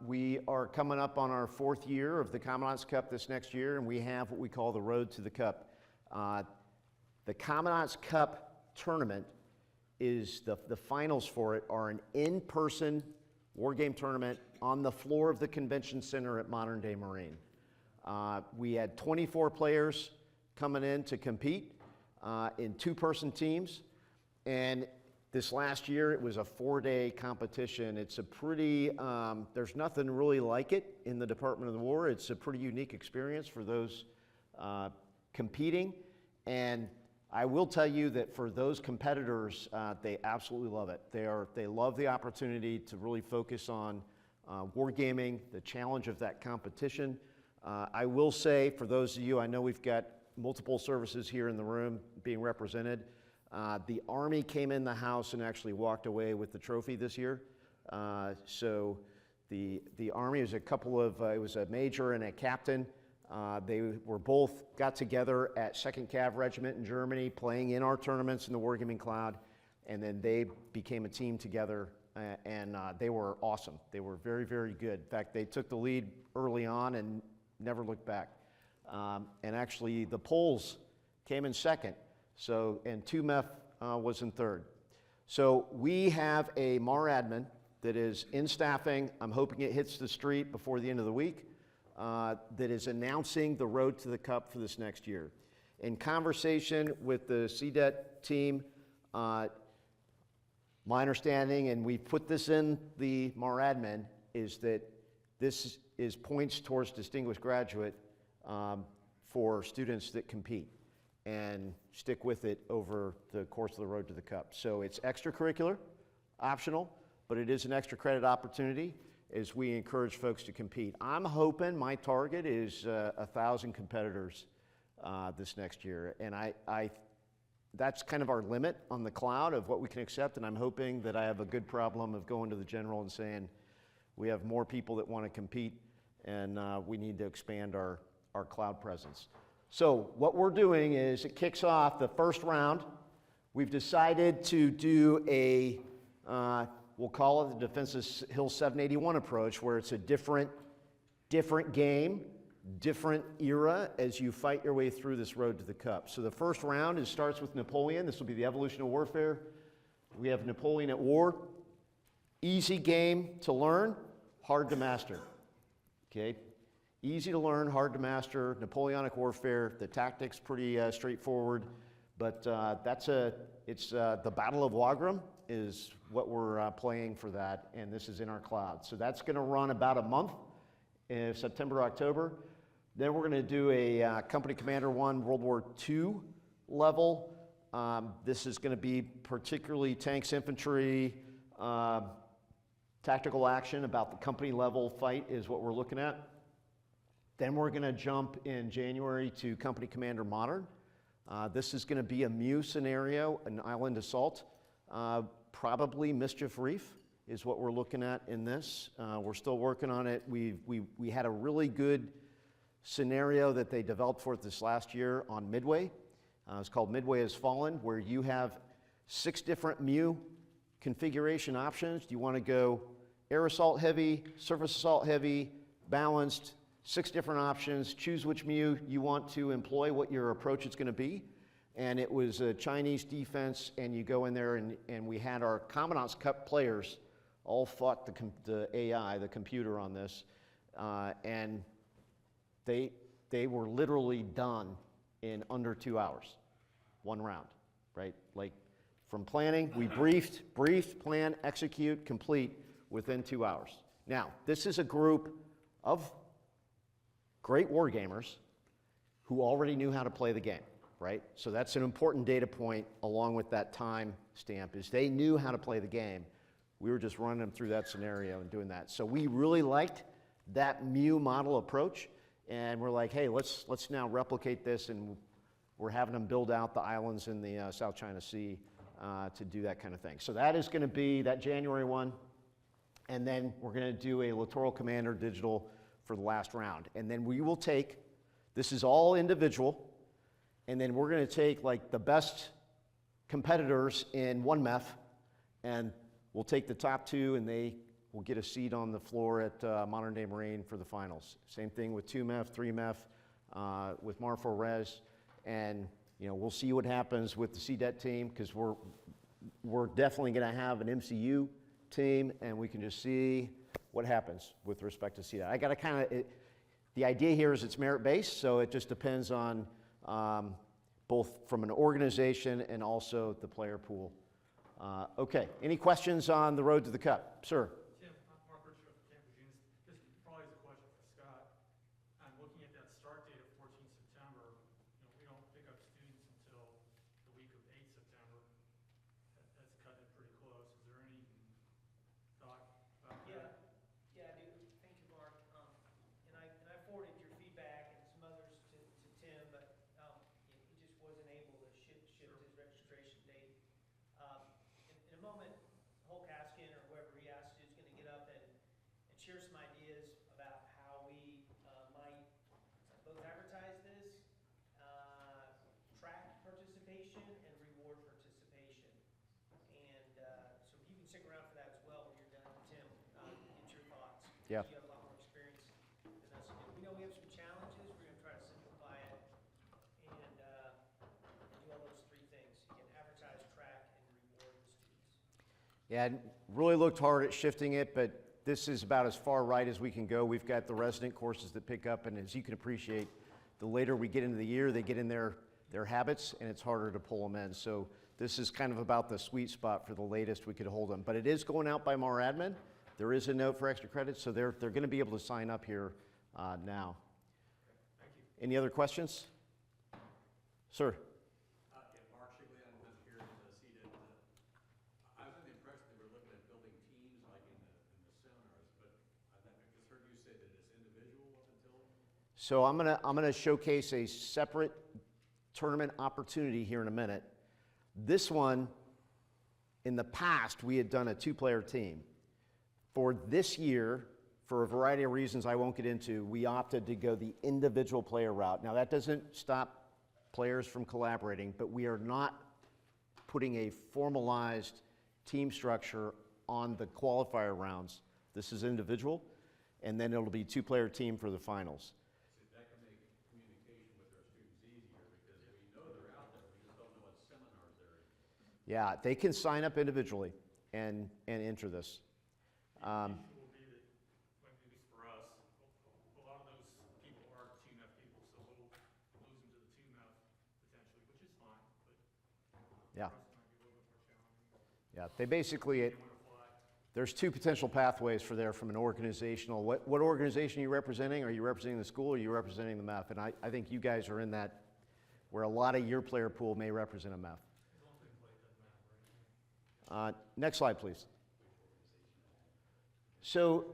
We are coming up on our 4th year of the Commandant's Cup this next year, and we have what we call the Road to the Cup. The Commandant's Cup Tournament is the finals for it are an in-person Wargame tournament on the floor of the convention center at Modern Day Marine. We had 24 players coming in to compete in 2-person teams, and this last year it was a 4-day competition. It's a pretty, there's nothing really like it in the Department of the War. It's a pretty unique experience for those competing, and I will tell you that for those competitors, they absolutely love it. They love the opportunity to really focus on wargaming, the challenge of that competition. I will say, for those of you, I know we've got multiple services here in the room being represented. The Army came in the house and actually walked away with the trophy this year. So the Army was it was a major and a captain. They were both got together at 2nd Cav Regiment in Germany, playing in our tournaments in the Wargaming Cloud, and then they became a team together, and they were awesome. They were very, very good. In fact, they took the lead early on and never looked back. And actually, the Poles came in 2nd, so, and 2MEF was in 3rd. So we have a MAR admin that is in staffing. I'm hoping it hits the street before the end of the week. That is announcing the Road to the Cup for this next year. In conversation with the CDET team, my understanding, and we put this in the MAR admin, is that this is points towards distinguished graduate for students that compete and stick with it over the course of the Road to the Cup. So it's extracurricular, optional, but it is an extra credit opportunity as we encourage folks to compete. I'm hoping my target is 1,000 competitors this next year, and that's kind of our limit on the cloud of what we can accept, and I'm hoping that I have a good problem of going to the general and saying, we have more people that want to compete, and we need to expand our cloud presence. So what we're doing is, it kicks off the first round. We've decided to do a, we'll call it the Defenses Hill 781 approach, where it's a different game, different era as you fight your way through this Road to the Cup. So the first round starts with Napoleon. This will be the evolution of warfare. We have Napoleon at War. Easy game to learn, hard to master. Okay? Easy to learn, hard to master. Napoleonic warfare. The tactics pretty straightforward, but it's the Battle of Wagram is what we're playing for that, and this is in our cloud. So that's going to run about a month, in September, October. Then we're going to do a Company Commander 1 World War II level. This is going to be particularly tanks, infantry, Tactical action about the company level fight is what we're looking at. Then we're gonna jump in January to Company Commander Modern. This is gonna be a MEU scenario, an island assault. Probably Mischief Reef is what we're looking at in this. We're still working on it. We had a really good scenario that they developed for it this last year on Midway. It's called Midway Has Fallen, where you have 6 different MEU configuration options. Do you want to go air assault heavy, surface assault heavy, balanced? 6 different options. Choose which MEU you want to employ, what your approach is going to be. And it was a Chinese defense, and you go in there, and we had our Commandant's Cup players all fought the AI, the computer on this, and they were literally done in under 2 hours, 1 round, right? Like from planning, we briefed, plan, execute, complete within 2 hours. Now, this is a group of great war gamers who already knew how to play the game, right? So that's an important data point along with that time stamp, is they knew how to play the game. We were just running them through that scenario and doing that. So we really liked that MEU model approach, and we're like, hey, let's now replicate this, and we're having them build out the islands in the South China Sea to do that kind of thing. So that is gonna be that January one, and then we're gonna do a Littoral Commander digital for the last round. And then we will take, this is all individual, and then we're gonna take like the best competitors in one MEF, and we'll take the top 2, and they will get a seat on the floor at Modern Day Marine for the finals. Same thing with 2 MEF, 3 MEF, with Mar4 Res, and you know, we'll see what happens with the CDET team, because we're definitely gonna have an MCU team, and we can just see what happens with respect to CDET. I gotta kind of, the idea here is it's merit-based, so it just depends on both from an organization and also the player pool. Okay, any questions on the road to the cup? Sir? Tim, I'm Mark Richard of Camp Eugene. This probably is a question for Scott. I'm looking at that start date of 14 September. You know, we don't pick up students until the week of 8 September. That's cutting it pretty close. Is there any thought about that? Yeah, I do. Thank you, Mark. And I forwarded your feedback and some others to Tim, but he just wasn't able to shift his registration date. In a moment, Hulk Haskin or whoever he asked is going to get up and share some ideas about how we might both advertise this, track participation, and reward participation. And so you can stick around for that as well when you're done, Tim. Get your thoughts. Yeah. You have a lot more experience than us. We know we have some challenges. We're going to try to simplify it and do all those 3 things. You can advertise, track, and reward the students. Yeah, really looked hard at shifting it, but this is about as far right as we can go. We've got the resident courses that pick up, and as you can appreciate, the later we get into the year, they get in their habits, and it's harder to pull them in. So this is kind of about the sweet spot for the latest we could hold them. But it is going out by Mar Admin. There is a note for extra credits, so they're going to be able to sign up here now. Thank you. Any other questions? Sir? Yeah, Mark Shigley, I'm just here to see that, I was under the impression they were looking at building teams like in the seminars, but I just heard you say that it's individual up until? So I'm gonna showcase a separate tournament opportunity here in a minute. This one, in the past, we had done a 2-player team. For this year, for a variety of reasons I won't get into, we opted to go the individual player route. Now that doesn't stop players from collaborating, but we are not putting a formalized team structure on the qualifier rounds. This is individual, and then it'll be 2-player team for the finals. So that can make communication with our students easier, because we know they're out there, we just don't know what seminars they're in. Yeah, they can sign up individually and enter this. The issue will be that, at least for us, a lot of those people are 2 MEF people, so we'll lose them to the 2 MEF potentially, which is fine, but Yeah, for us it might be a little bit more challenging. yeah. They basically, They want to fly. there's 2 potential pathways for there from an organizational. What organization are you representing? Are you representing the school, or are you representing the MEF? And I think you guys are in that, where a lot of your player pool may represent a MEF. As long as they play, it doesn't matter, right? Next slide, please. So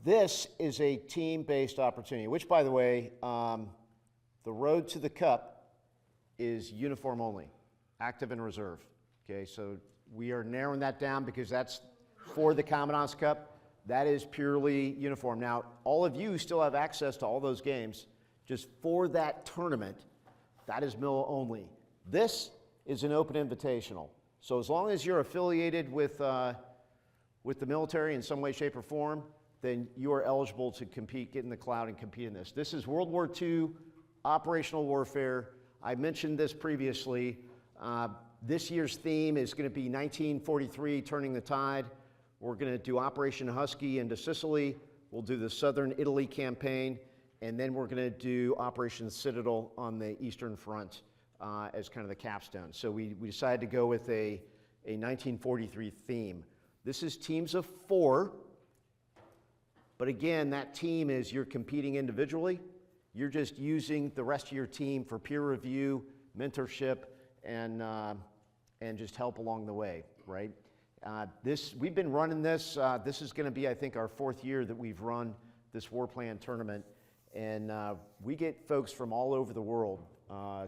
this is a team-based opportunity, which, by the way, the road to the cup is uniform only, active and reserve. Okay, so we are narrowing that down because that's for the Commandant's Cup. That is purely uniform. Now, all of you still have access to all those games. Just for that tournament, that is mill only. This is an open invitational. So as long as you're affiliated with the military in some way, shape, or form, then you are eligible to compete, get in the cloud and compete in this. This is World War II operational warfare. I mentioned this previously. This year's theme is going to be 1943, Turning the Tide. We're going to do Operation Husky into Sicily. We'll do the Southern Italy campaign, and then we're going to do Operation Citadel on the Eastern Front as kind of the capstone. So we decided to go with a 1943 theme. This is teams of 4, but again, that team is you're competing individually. You're just using the rest of your team for peer review, mentorship, and just help along the way, right? We've been running this. This is going to be, I think, our 4th year that we've run this war plan tournament, and we get folks from all over the world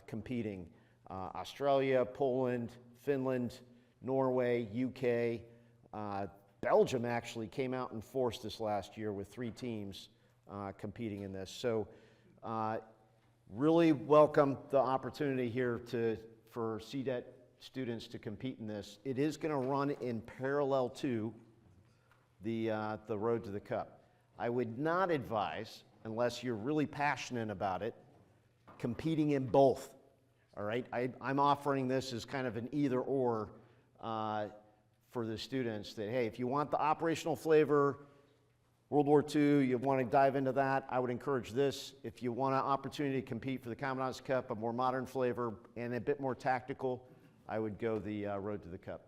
competing. Australia, Poland, Finland, Norway, UK, Belgium actually came out in force this last year with 3 teams competing in this. So really welcome the opportunity here for CDET students to compete in this. It is going to run in parallel to the road to the cup. I would not advise, unless you're really passionate about it, competing in both. All right, I'm offering this as kind of an either or for the students that, hey, if you want the operational flavor, World War II, you want to dive into that, I would encourage this. If you want an opportunity to compete for the Commandant's Cup, a more modern flavor and a bit more tactical, I would go the road to the cup.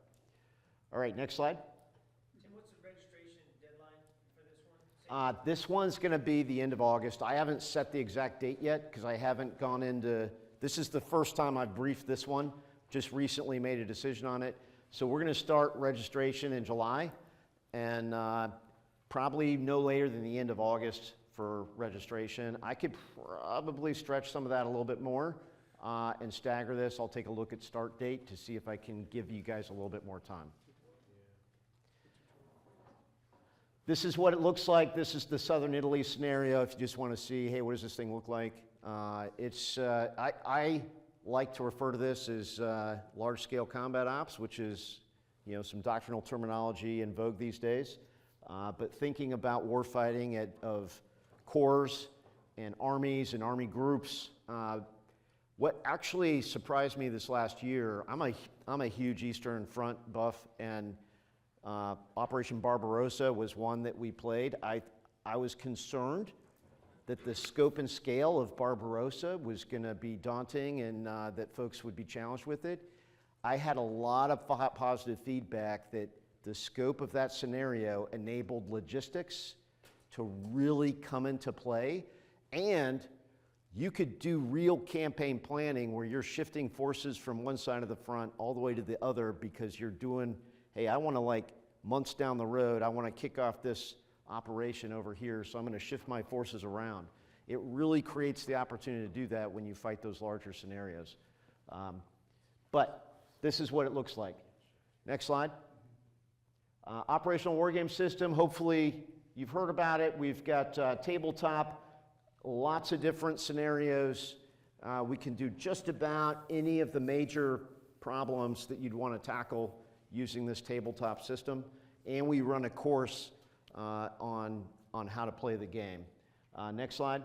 All right, next slide. Tim, what's the registration deadline for this one? This one's going to be the end of August. I haven't set the exact date yet because I haven't gone into, this is the first time I've briefed this one, just recently made a decision on it. So we're going to start registration in July, and probably no later than the end of August for registration. I could probably stretch some of that a little bit more and stagger this. I'll take a look at start date to see if I can give you guys a little bit more time. This is what it looks like. This is the Southern Italy scenario. If you just want to see, hey, what does this thing look like? I like to refer to this as large-scale combat ops, which is, you know, some doctrinal terminology in vogue these days. But thinking about warfighting of corps and armies and army groups, what actually surprised me this last year, I'm a huge Eastern Front buff, and Operation Barbarossa was one that we played. I was concerned that the scope and scale of Barbarossa was going to be daunting and that folks would be challenged with it. I had a lot of positive feedback that the scope of that scenario enabled logistics to really come into play, and you could do real campaign planning where you're shifting forces from one side of the front all the way to the other because you're doing, hey, I want to, like, months down the road, I want to kick off this operation over here, so I'm going to shift my forces around. It really creates the opportunity to do that when you fight those larger scenarios. But this is what it looks like. Next slide. Operational wargame system, hopefully you've heard about it. We've got tabletop, lots of different scenarios. We can do just about any of the major problems that you'd want to tackle using this tabletop system. And we run a course on how to play the game. Next slide.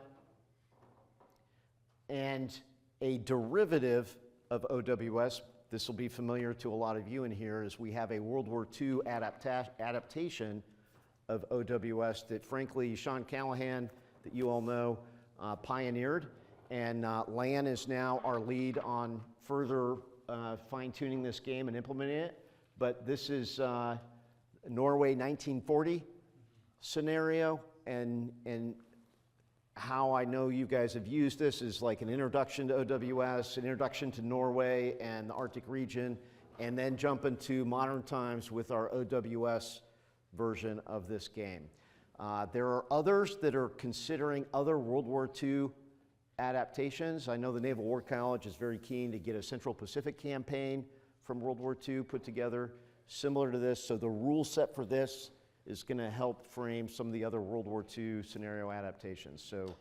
And a derivative of OWS, this will be familiar to a lot of you in here, is we have a World War II adaptation of OWS that, frankly, Sean Callahan, that you all know, pioneered. And Lan is now our lead on further fine-tuning this game and implementing it. But this is Norway 1940 scenario, and how I know you guys have used this is like an introduction to OWS, an introduction to Norway and the Arctic region, and then jump into modern times with our OWS version of this game. There are others that are considering other World War II adaptations. I know the Naval War College is very keen to get a Central Pacific campaign from World War II put together similar to this. So the rule set for this is going to help frame some of the other World War II scenario adaptations. So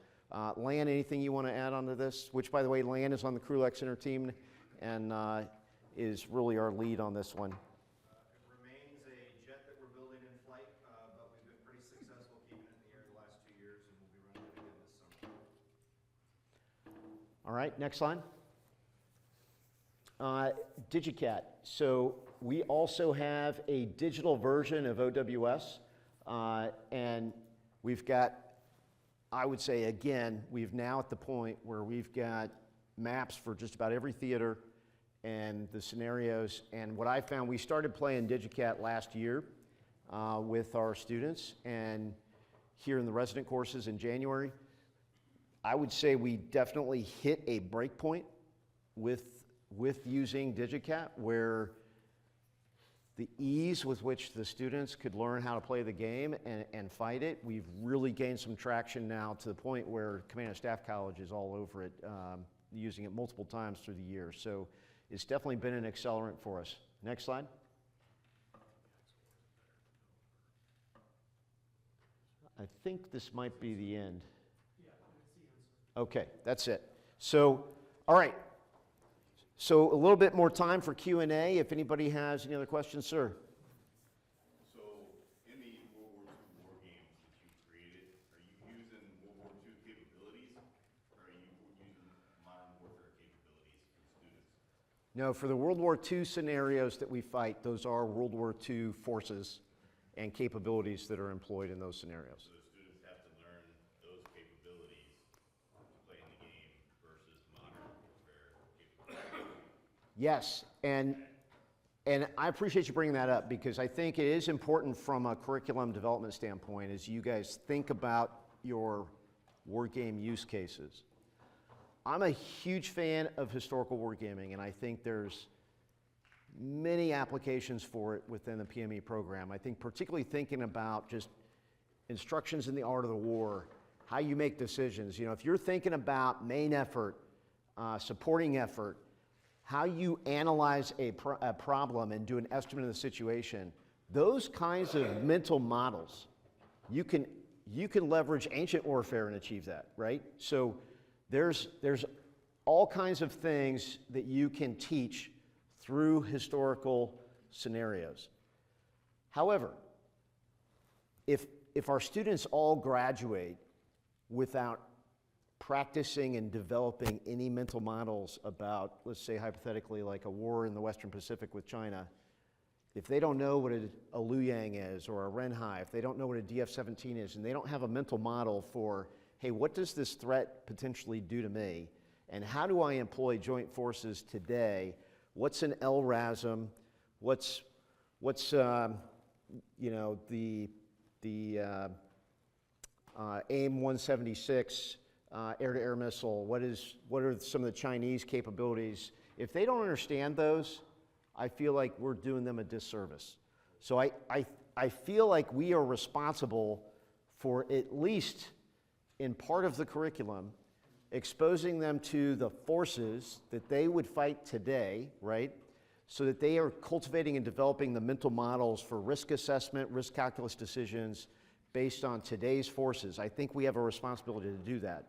Lan, anything you want to add onto this? Which, by the way, Lan is on the Krulak Center team and is really our lead on this one. It remains a jet that we're building in flight, but we've been pretty successful keeping it in the air the last 2 years, and we'll be running it again this summer. All right, next slide. DigiCat. So we also have a digital version of OWS, and we've got, I would say again, we've now at the point where we've got maps for just about every theater and the scenarios. And what I found, we started playing DigiCat last year with our students and here in the resident courses in January. I would say we definitely hit a break point with using DigiCat, where the ease with which the students could learn how to play the game and fight it, we've really gained some traction now to the point where Command and Staff College is all over it, using it multiple times through the year. So it's definitely been an accelerant for us. Next slide. I think this might be the end. Okay, that's it. So, all right. So a little bit more time for Q&A. If anybody has any other questions, sir. So in the World War II war games that you've created, are you using World War II capabilities, or are you using modern warfare capabilities for the students? No, for the World War II scenarios that we fight, those are World War II forces and capabilities that are employed in those scenarios. So the students have to learn those capabilities to play in the game versus modern warfare capabilities. Yes, and I appreciate you bringing that up, because I think it is important from a curriculum development standpoint as you guys think about your war game use cases. I'm a huge fan of historical wargaming, and I think there's many applications for it within the PME program. I think particularly thinking about just instructions in the art of the war, how you make decisions. You know, if you're thinking about main effort, supporting effort, how you analyze a problem and do an estimate of the situation, those kinds of mental models, you can leverage ancient warfare and achieve that, right? So there's all kinds of things that you can teach through historical scenarios. However, if our students all graduate without practicing and developing any mental models about, let's say hypothetically, like a war in the Western Pacific with China, if they don't know what a Luyang is or a Renhai, if they don't know what a DF-17 is, and they don't have a mental model for, hey, what does this threat potentially do to me? And how do I employ joint forces today? What's an LRASM? What's you know, the AIM-176 air-to-air missile? What are some of the Chinese capabilities? If they don't understand those, I feel like we're doing them a disservice. So I feel like we are responsible for, at least in part of the curriculum, exposing them to the forces that they would fight today, right? So that they are cultivating and developing the mental models for risk assessment, risk calculus decisions based on today's forces. I think we have a responsibility to do that.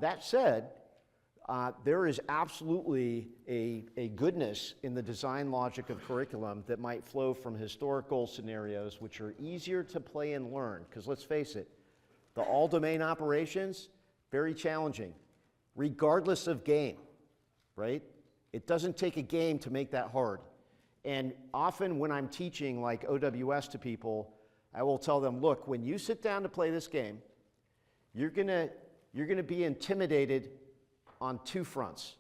That said, there is absolutely a goodness in the design logic of curriculum that might flow from historical scenarios, which are easier to play and learn. Because let's face it, the all-domain operations, very challenging, regardless of game, right? It doesn't take a game to make that hard. And often when I'm teaching like OWS to people, I will tell them, look, when you sit down to play this game, you're gonna be intimidated on two fronts.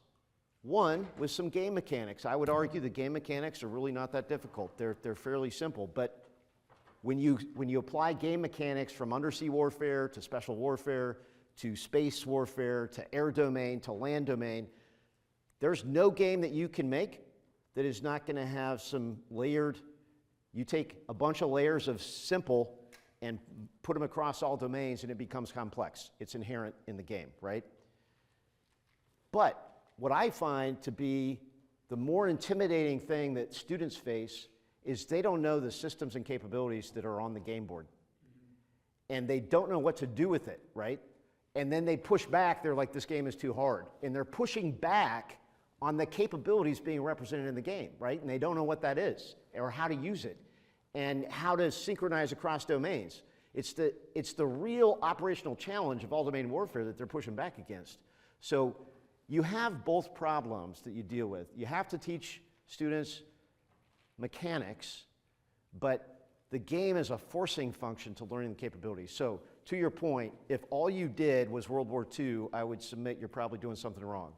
One, with some game mechanics. I would argue the game mechanics are really not that difficult. They're fairly simple, but when you apply game mechanics from undersea warfare to special warfare to space warfare to air domain to land domain, there's no game that you can make that is not going to have some layered You take a bunch of layers of simple and put them across all domains and it becomes complex. It's inherent in the game, right? But what I find to be the more intimidating thing that students face is they don't know the systems and capabilities that are on the game board. And they don't know what to do with it, right? And then they push back, they're like, this game is too hard. And they're pushing back on the capabilities being represented in the game, right? And they don't know what that is, or how to use it, and how to synchronize across domains. It's the real operational challenge of all domain warfare that they're pushing back against. So you have both problems that you deal with. You have to teach students mechanics, but the game is a forcing function to learning the capabilities. So to your point, if all you did was World War II, I would submit you're probably doing something wrong.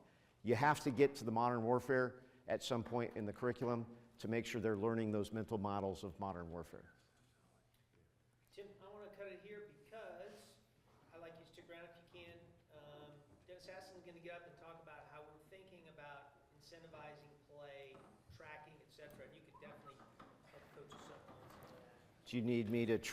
You have to get to the modern warfare at some point in the curriculum to make sure they're learning those mental models of modern warfare. Tim, I want to cut it here because I'd like you to stick around if you can. Dennis Hassan's going to get up and talk about how we're thinking about incentivizing play, tracking, et cetera. And you could definitely help coach us up on some of that. Do you need me to